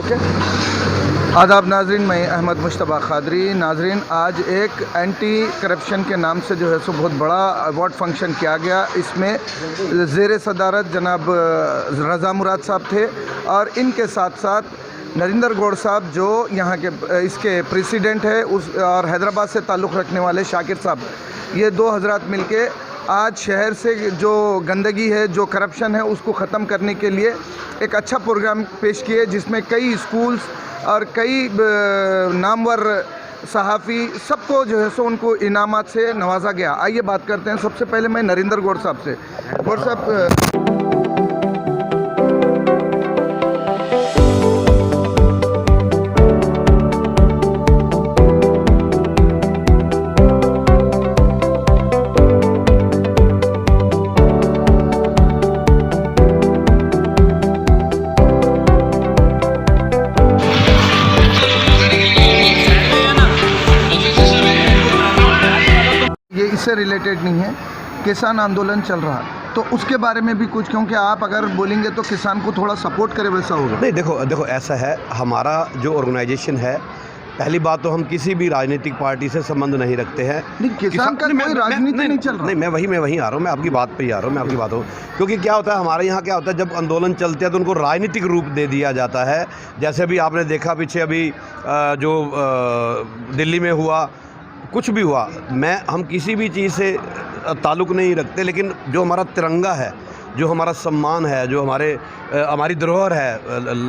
Okay. आदाब नाजरीन, मैं अहमद मुश्तबा खादरी। नाजरीन, आज एक एंटी करप्शन के नाम से जो है सो बहुत बड़ा अवार्ड फंक्शन किया गया। इसमें ज़ेर सदारत जनाब रज़ा मुराद साहब थे और इनके साथ साथ नरेंद्र गौड़ साहब जो यहाँ के इसके प्रेसिडेंट है और हैदराबाद से ताल्लुक़ रखने वाले शाकिर साहब, ये दो हज़रात मिलके आज शहर से जो गंदगी है, जो करप्शन है, उसको ख़त्म करने के लिए एक अच्छा प्रोग्राम पेश किए, जिसमें कई स्कूल्स और कई नामवर सहाफ़ी सबको जो है सो उनको इनामात से नवाजा गया। आइए बात करते हैं। सबसे पहले मैं नरेंद्र गौड़ साहब से। गौड़ साहब, ये इससे रिलेटेड नहीं है, किसान आंदोलन चल रहा है तो उसके बारे में भी कुछ, क्योंकि आप अगर बोलेंगे तो किसान को थोड़ा सपोर्ट करे वैसा होगा। नहीं, देखो ऐसा है, हमारा जो ऑर्गेनाइजेशन है, पहली बात तो हम किसी भी राजनीतिक पार्टी से संबंध नहीं रखते हैं। नहीं, किसान का कोई राजनीति नहीं चल रहा। नहीं, मैं वहीं आ रहा हूँ, मैं आपकी बात पे ही आ रहा हूँ, मैं आपकी बात हूँ। क्योंकि क्या होता है हमारे यहाँ, क्या होता है, जब आंदोलन चलते हैं तो उनको राजनीतिक रूप दे दिया जाता है। जैसे अभी आपने देखा पीछे अभी जो दिल्ली में हुआ, कुछ भी हुआ, हम किसी भी चीज़ से ताल्लुक़ नहीं रखते, लेकिन जो हमारा तिरंगा है, जो हमारा सम्मान है, जो हमारी धरोहर है,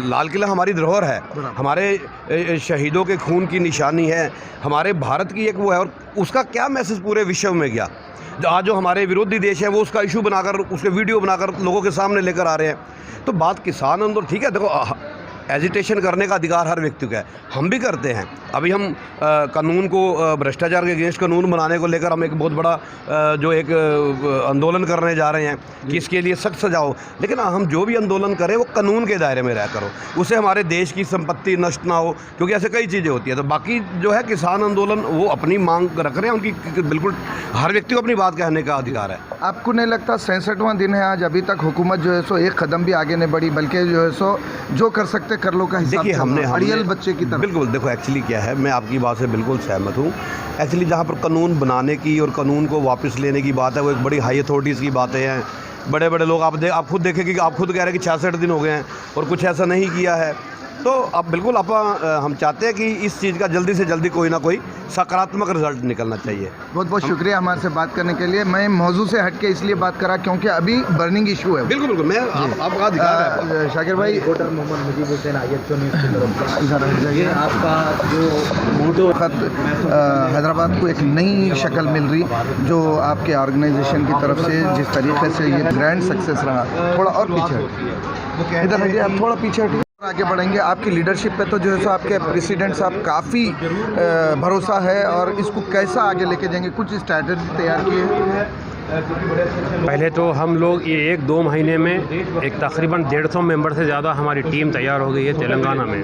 लाल किला हमारी धरोहर है, हमारे शहीदों के खून की निशानी है, हमारे भारत की एक वो है। और उसका क्या मैसेज पूरे विश्व में गया, आज जो हमारे विरोधी देश है वो उसका इशू बनाकर, उसके वीडियो बनाकर लोगों के सामने लेकर आ रहे हैं। तो बात किसान आंदोलन, ठीक है, देखो एजिटेशन करने का अधिकार हर व्यक्ति का है, हम भी करते हैं। अभी हम कानून को, भ्रष्टाचार के अगेंस्ट कानून बनाने को लेकर हम एक बहुत बड़ा जो एक आंदोलन करने जा रहे हैं कि इसके लिए सख्त सजा हो। लेकिन हम जो भी आंदोलन करें वो कानून के दायरे में रह करो, उससे हमारे देश की संपत्ति नष्ट ना हो, क्योंकि ऐसे कई चीज़ें होती हैं। तो बाकी जो है किसान आंदोलन, वो अपनी मांग रख रहे हैं, उनकी बिल्कुल हर व्यक्ति को अपनी बात कहने का अधिकार है। आपको नहीं लगता 67वां दिन है आज, अभी तक हुकूमत जो है सो एक कदम भी आगे नहीं बढ़ी, बल्कि जो है सो जो कर सकते कर लो का हिसाब? देखिए, हमने अड़ियल बच्चे की तरह। बिल्कुल, देखो एक्चुअली क्या है, मैं आपकी बात से बिल्कुल सहमत हूँ। एक्चुअली जहाँ पर कानून बनाने की और कानून को वापस लेने की बात है, वो एक बड़ी हाई अथॉरिटीज़ की बातें हैं। बड़े बड़े लोग आप खुद देखें कि आप खुद कह रहे हैं कि 66 दिन हो गए हैं और कुछ ऐसा नहीं किया है। तो अब बिल्कुल हम चाहते हैं कि इस चीज़ का जल्दी से जल्दी कोई ना कोई सकारात्मक रिजल्ट निकलना चाहिए। बहुत बहुत शुक्रिया हमारे से बात करने के लिए। मैं मौजू से हट के इसलिए बात करा क्योंकि अभी बर्निंग इशू है। बिल्कुल बिल्कुल, मैं आपका अधिकार है। शाकिर भाई, reporter Mohammed Mujeeb Hussain, IHO news की तरफ से ये आपका जो मोटो हैदराबाद को एक नई शक्ल मिल रही, जो आपके ऑर्गेनाइजेशन की तरफ से जिस तरीके से ये ग्रैंड सक्सेस रहा। थोड़ा और पीछे हटिए, इधर हटिए, आप थोड़ा पीछे हटिए, आगे बढ़ेंगे। आपकी लीडरशिप पे तो जो है सो आपके प्रेसिडेंट साहब काफ़ी भरोसा है, और इसको कैसा आगे लेके जाएंगे, कुछ स्ट्रैटेजी तैयार की है? पहले तो हम लोग ये 1-2 महीने में एक तकरीबन 150 मेंबर से ज़्यादा हमारी टीम तैयार हो गई है तेलंगाना में,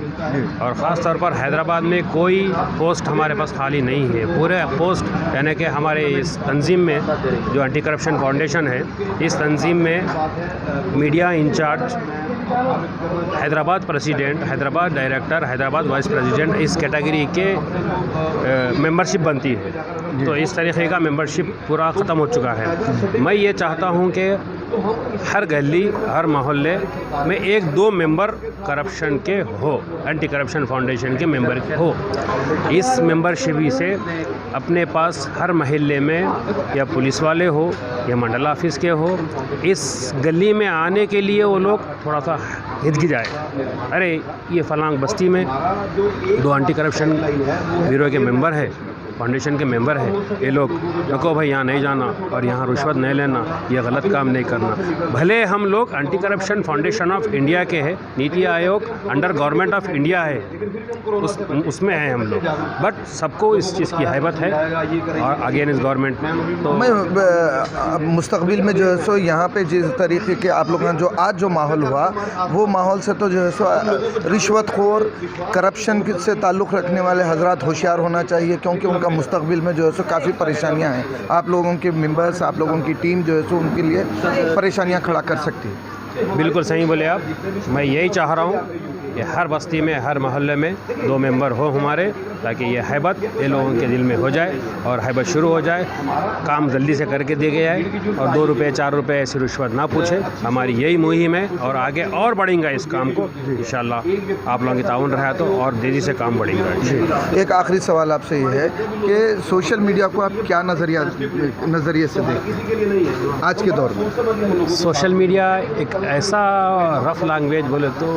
और ख़ास तौर पर हैदराबाद में कोई पोस्ट हमारे पास खाली नहीं है। पूरे पोस्ट, यानी कि हमारे इस तंजीम में जो एंटी करप्शन फाउंडेशन है, इस तंजीम में media in charge, Hyderabad president, Hyderabad director, Hyderabad vice president, इस कैटेगरी के मेंबरशिप बनती है। तो इस तरीके का मेंबरशिप पूरा ख़त्म हो चुका है। मैं ये चाहता हूँ कि हर गली, हर मोहल्ले में 1-2 मेंबर करप्शन के हो, एंटी करप्शन फाउंडेशन के मेंबर हो। इस मेंबरशिप से अपने पास हर महल्ले में या पुलिस वाले हो या मंडल ऑफिस के हो, इस गली में आने के लिए वो लोग थोड़ा सा हिचकिचाए, अरे ये फलांग बस्ती में 2 एंटी करप्शन ब्यूरो के मेंबर है, फाउंडेशन के मेंबर है, ये लोग रुको भाई, यहाँ नहीं जाना और यहाँ रुश्वत नहीं लेना, ये गलत काम नहीं करना। भले हम लोग anti corruption foundation of India के हैं, NITI Aayog under government of India है, उसमें हैं हम लोग, बट सबको इस चीज़ की हैबत है और अगेंस्ट गवर्नमेंट। तो मैं मुस्तकबिल में जो है सो यहाँ पे जिस तरीके के आप लोगों का जो आज जो माहौल हुआ, वो माहौल से तो जो है सो रिश्वतखोर, करप्शन से ताल्लुक़ रखने वाले हजरात होशियार होना चाहिए, क्योंकि उनका मुस्तकबिल में जो है सो काफ़ी परेशानियाँ हैं। आप लोगों के मेंबर्स, आप लोगों की टीम जो है सो उनके लिए परेशानियाँ खड़ा कर सकती है। बिल्कुल सही बोले आप। मैं यही चाह रहा हूँ ये हर बस्ती में, हर मोहल्ले में 2 मेंबर हो हमारे, ताकि ये हैबत ये लोगों के दिल में हो जाए और हैबत शुरू हो जाए, काम जल्दी से करके दे गया है और 2 रुपये 4 रुपये ऐसी रिश्वत ना पूछे। हमारी यही मुहिम है और आगे और बढ़ेंगे इस काम को इंशाल्लाह। आप लोगों की ताउन रहा तो और तेज़ी से काम बढ़ेगा। एक आखिरी सवाल आपसे ये है कि सोशल मीडिया को आप क्या नज़रिए से देखते हैं आज के दौर में? सोशल मीडिया एक ऐसा रफ लैंग्वेज बोले तो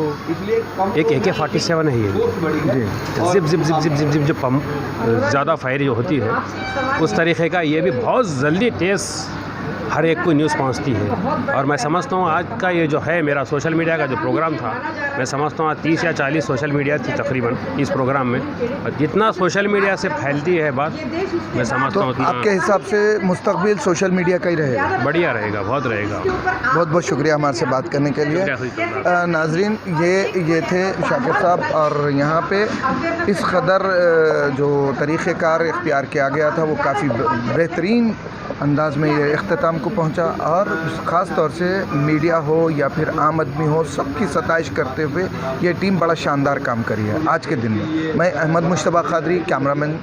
एक AK-47 है ये, zip zip zip zip zip zip जो पम्प ज़्यादा फायरिंग होती है उस तरीक़े का ये भी बहुत जल्दी तेज़ हर एक को न्यूज़ पहुंचती है। और मैं समझता हूँ आज का ये जो है मेरा सोशल मीडिया का जो प्रोग्राम था, मैं समझता हूँ 30 या 40 सोशल मीडिया थी तकरीबन इस प्रोग्राम में, और जितना सोशल मीडिया से फैलती है बात, मैं समझता हूँ आपके हिसाब से मुस्तकबिल सोशल मीडिया का ही रहेगा? बढ़िया रहेगा, बहुत रहेगा। बहुत बहुत शुक्रिया हमारे से बात करने के लिए। नाजरीन, ये थे शाकिर साहब, और यहाँ पे इस कदर जो तरीक़ेकार इख्तियार किया गया था वो काफ़ी बेहतरीन अंदाज में ये इख्तिताम को पहुंचा, और ख़ास तौर से मीडिया हो या फिर आम आदमी हो, सबकी सताइश करते हुए ये टीम बड़ा शानदार काम करी है आज के दिन में। मैं अहमद मुश्तबा खादरी, कैमरामैन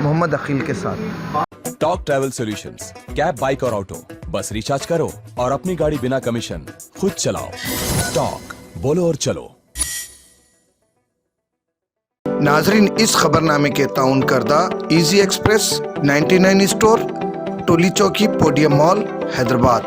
मोहम्मद अकील के साथ। Talk travel solutions, cab, bike और ऑटो, बस रिचार्ज करो और अपनी गाड़ी बिना कमीशन खुद चलाओ। टॉक, बोलो और चलो। नाजरीन, इस खबरनामे के ताउन करदा इजी एक्सप्रेस 99 स्टोर, टोली चौकी, पोडियम मॉल, हैदराबाद।